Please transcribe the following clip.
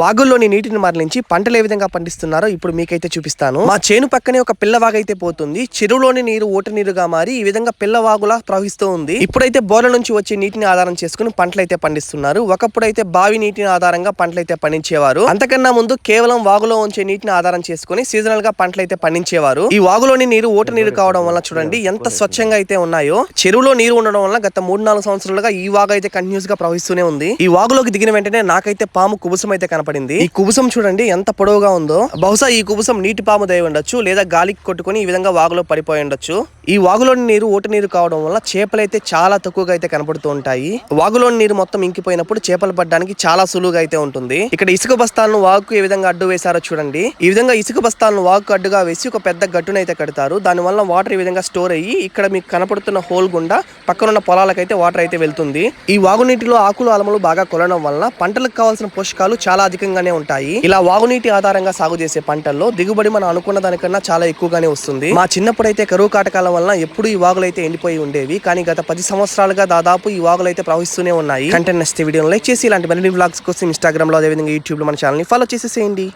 వాగుల్లోని నీటిని మరలించి పంటలు ఏ విధంగా పండిస్తున్నారో ఇప్పుడు మీకైతే చూపిస్తాను. మా చేను పక్కనే ఒక పిల్లవాగైతే పోతుంది. చెరువులోని నీరు ఓట నీరుగా మారి ఈ విధంగా పిల్లవాగులా ప్రవహిస్తూ ఉంది. ఇప్పుడైతే బోర్ల నుంచి వచ్చే నీటిని ఆధారం చేసుకుని పంటలైతే పండిస్తున్నారు. ఒకప్పుడైతే బావి నీటిని ఆధారంగా పంటలైతే పండించేవారు. అంతకన్నా ముందు కేవలం వాగులో ఉంచే నీటిని ఆధారం చేసుకుని సీజనల్ గా పంటలైతే పండించేవారు. ఈ వాగులోని నీరు ఓట నీరు కావడం వల్ల చూడండి ఎంత స్వచ్ఛంగా అయితే ఉన్నాయో. చెరువులో నీరు ఉండడం వల్ల గత 3-4 సంవత్సరాలుగా ఈ వాగు అయితే కంటిన్యూస్ గా ప్రవహిస్తూనే ఉంది. ఈ వాగులోకి దిగిన వెంటనే నాకైతే పాము కుబుసం అయితే కనపడింది. ఈ కుబుసం చూడండి ఎంత పొడవుగా ఉందో. బహుశా ఈ కుబుసం నీటి పాము దై ఉండొచ్చు, లేదా గాలికి కొట్టుకుని ఈ విధంగా వాగులో పడిపోయి ఉండొచ్చు. ఈ వాగులోని నీరు ఓట నీరు కావడం వల్ల చేపలైతే చాలా తక్కువగా అయితే కనపడుతూ ఉంటాయి. వాగులోని నీరు మొత్తం ఇంకిపోయినప్పుడు చేపలు పడడానికి చాలా సులువుగా అయితే ఉంటుంది. ఇక్కడ ఇసుక బస్తాలను వాగుకు ఏ విధంగా అడ్డు వేశారో చూడండి. ఈ విధంగా ఇసుక బస్తాలను వాగుకు అడ్డుగా వేసి ఒక పెద్ద గట్టునైతే కడతారు. దాని వల్ల వాటర్ ఈ విధంగా స్టోర్ అయ్యి ఇక్కడ మీకు కనపడుతున్న హోల్ గుండా పక్కనున్న పొలాలకైతే వాటర్ అయితే వెళ్తుంది. ఈ వాగునీటిలో ఆకులు అలములు బాగా కొలడం వల్ల పంటలకు కావాల్సిన పోషకాలు చాలా అధికంగానే ఉంటాయి. ఇలా వాగునీటి ఆధారంగా సాగు చేసే పంటల్లో దిగుబడి మనం అనుకున్న దానికన్నా చాలా ఎక్కువగానే వస్తుంది. మా చిన్నప్పుడైతే కరువు కాటకాల వల్ల ఎప్పుడు ఈ వాగులైతే ఎండిపోయి ఉండేవి. కానీ గత 10 సంవత్సరాలుగా దాదాపు ఈ వాగులైతే ప్రవహిస్తూనే ఉన్నాయి. కంటెంట్ నచ్చితే వీడియోని లైక్ చేసి ఇలాంటి మరిన్ని వ్లాగ్స్ కోసం ఇన్స్టాగ్రామ్ లో అదేవిధంగా యూట్యూబ్ లో మన ఛానల్ ని ఫాలో చేసేసేయండి.